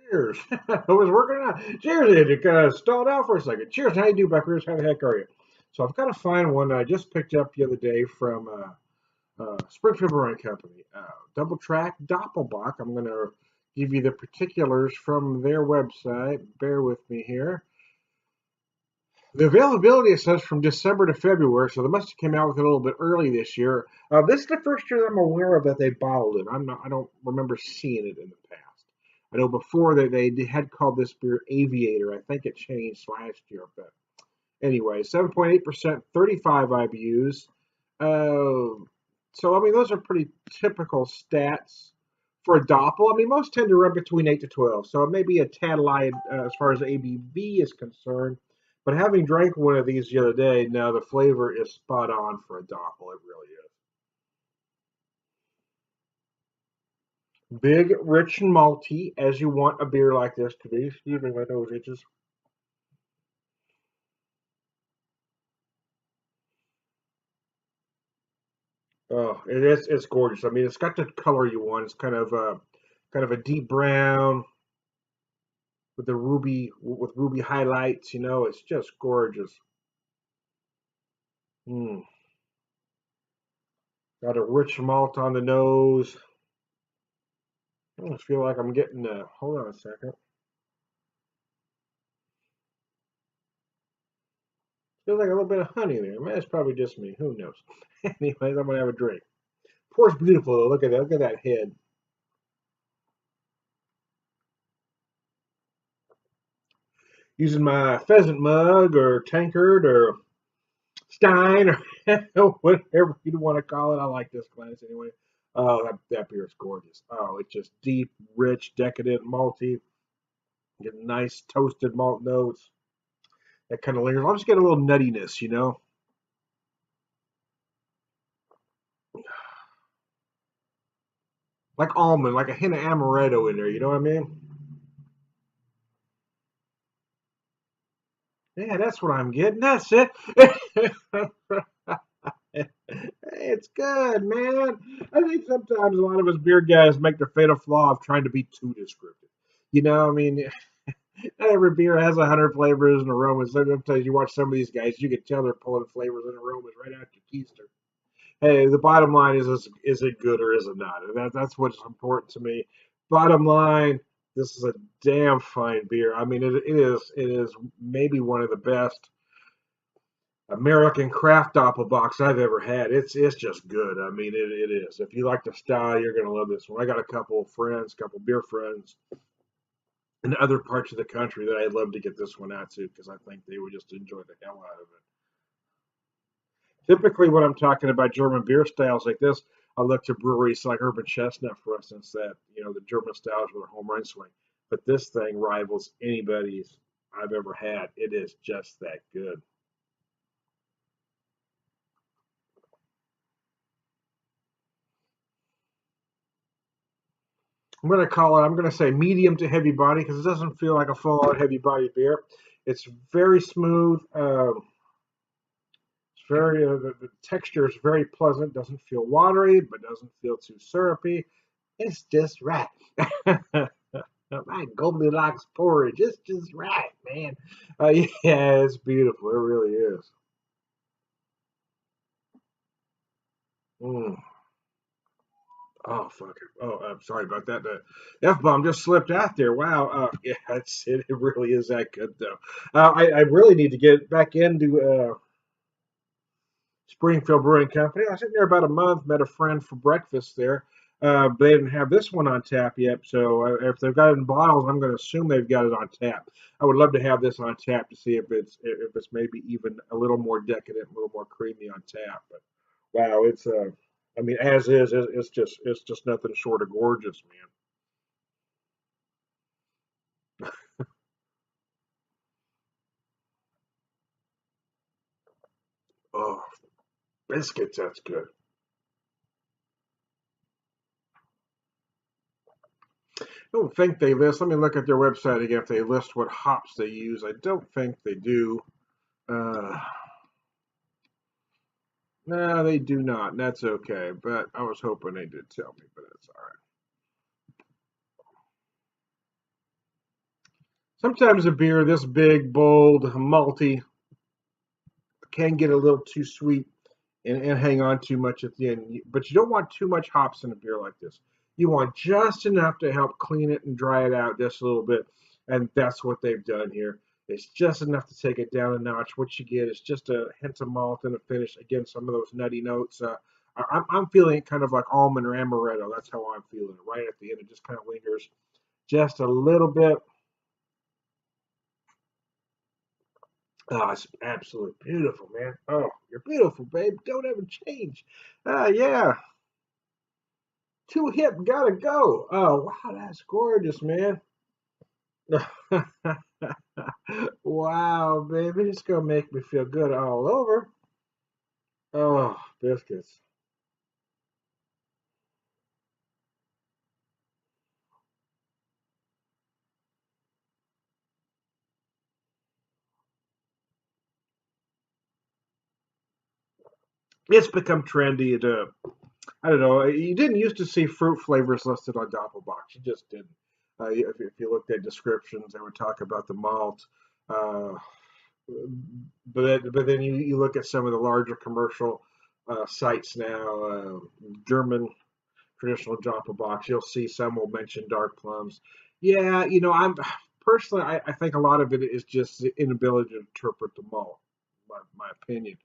Cheers. I was working on. Cheers, it stalled out for a second. Cheers. How you do, Buckaroos? How the heck are you? So I've got to find one I just picked up the other day from Springfield Brewing Company. Double track Doppelbock. I'm going to give you the particulars from their website. Bear with me here. The availability, it says, from December to February, so they must have came out with it a little bit early this year. This is the first year that I'm aware of that they bottled it. I don't remember seeing it in the past. I know before they had called this beer Aviator. I think it changed last year, but anyway, 7.8%, 35 IBUs. So I mean, those are pretty typical stats for a Doppel. I mean, most tend to run between 8 to 12, so it may be a tad light as far as ABV is concerned. But having drank one of these the other day, now the flavor is spot on for a Doppel. It really is. Big, rich, and malty, as you want a beer like this to be. Excuse me, my nose itches. Oh, it's gorgeous. I mean, it's got the color you want. It's kind of a deep brown with the ruby highlights. You know, it's just gorgeous. Mm. Got a rich malt on the nose. I almost feel like I'm getting hold on a second. Feels like a little bit of honey there. Man, it's probably just me. Who knows? Anyways, I'm gonna have a drink. Pours beautiful though. Look at that. Look at that head. Using my pheasant mug or tankard or stein or whatever you want to call it. I like this glass anyway. Oh, that beer is gorgeous. Oh, it's just deep, rich, decadent, malty. Get nice toasted malt notes. That kind of lingers. I'll just get a little nuttiness, you know. Like almond, like a hint of amaretto in there. You know what I mean? Yeah, that's what I'm getting. That's it. It's good, man. I think sometimes a lot of us beer guys make the fatal flaw of trying to be too descriptive. You know, I mean, not every beer has 100 flavors and aromas. Sometimes you watch some of these guys, you can tell they're pulling flavors and aromas right out your keister. Hey, the bottom line is it good or is it not? And that's what's important to me. Bottom line, this is a damn fine beer. I mean, it is maybe one of the best American craft doppelbocks I've ever had. It's just good. I mean, it is. If you like the style, you're gonna love this one. I got a couple of friends, couple beer friends in other parts of the country that I'd love to get this one out to because I think they would just enjoy the hell out of it. Typically, when I'm talking about German beer styles like this, I look to breweries like Urban Chestnut, for instance, that the German styles with a home run swing. But this thing rivals anybody's I've ever had. It is just that good. I'm going to say medium to heavy body because it doesn't feel like a full out heavy body beer. It's very smooth. It's very the texture is very pleasant. Doesn't feel watery, but doesn't feel too syrupy. It's just right. My Goldilocks porridge. It's just right, man. Yeah, it's beautiful. It really is. Mm. Oh, fuck it. Oh, I'm sorry about that. The F bomb just slipped out there. Wow. Yeah, it really is that good, though. I really need to get back into Springfield Brewing Company. I was sitting there about a month, met a friend for breakfast there. They didn't have this one on tap yet, so if they've got it in bottles, I'm going to assume they've got it on tap. I would love to have this on tap to see if it's maybe even a little more decadent, a little more creamy on tap. But wow, it's I mean, as is, it's just nothing short of gorgeous, man. Oh, biscuits, that's good. I don't think they list. Let me look at their website again if they list what hops they use. I don't think they do. Uh, no, they do not. And that's okay. But I was hoping they did tell me, but that's all right. Sometimes a beer this big, bold, malty can get a little too sweet and hang on too much at the end. But you don't want too much hops in a beer like this. You want just enough to help clean it and dry it out just a little bit. And that's what they've done here. It's just enough to take it down a notch. What you get is just a hint of malt and a finish. Again, some of those nutty notes. I'm feeling it kind of like almond or amaretto. That's how I'm feeling it. Right at the end, it just kind of lingers just a little bit. Oh, it's absolutely beautiful, man. Oh, you're beautiful, babe. Don't ever change. Yeah. Too hip, gotta go. Oh, wow, that's gorgeous, man. Wow, baby. It's gonna make me feel good all over. Oh, biscuits. It's become trendy. I don't know. You didn't used to see fruit flavors listed on Doppelbock. You just didn't. If you looked at descriptions, they would talk about the malt. Uh, but then you look at some of the larger commercial sites now, German traditional Doppelbock, you'll see some will mention dark plums. Yeah, I'm personally, I think a lot of it is just the inability to interpret the malt, my opinion.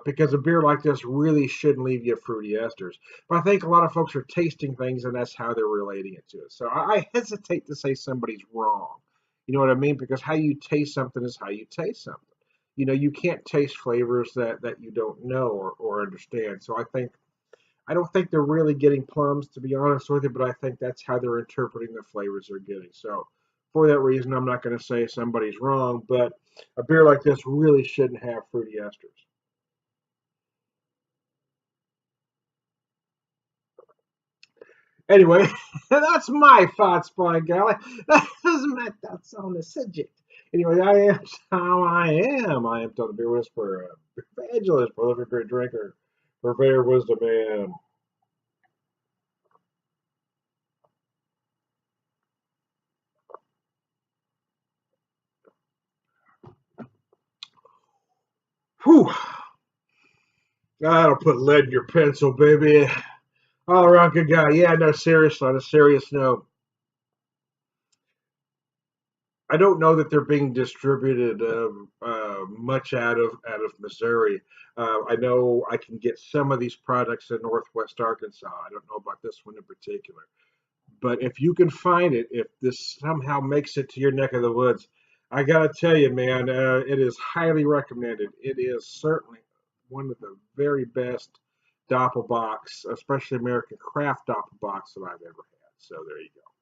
Because a beer like this really shouldn't leave you fruity esters. But I think a lot of folks are tasting things and that's how they're relating it to it. So I hesitate to say somebody's wrong. You know what I mean? Because how you taste something is how you taste something. You can't taste flavors that you don't know or understand. So I don't think they're really getting plums, to be honest with you, but I think that's how they're interpreting the flavors they're getting. So, for that reason, I'm not going to say somebody's wrong, but a beer like this really shouldn't have fruity esters. Anyway, that's my thoughts, by golly. That's my thoughts on the subject. Anyway, I am how I am. I am Todd the Beer Whisperer, evangelist, prolific beer drinker, purveyor of wisdom, and whew, that'll put lead in your pencil, baby. All around good guy. Yeah, no, seriously, on a serious note, I don't know that they're being distributed much out of Missouri. I know I can get some of these products in Northwest Arkansas. I don't know about this one in particular, but if you can find it, if this somehow makes it to your neck of the woods, I gotta tell you, man, it is highly recommended. It is certainly one of the very best Doppelbocks, especially American craft Doppelbocks that I've ever had. So there you go.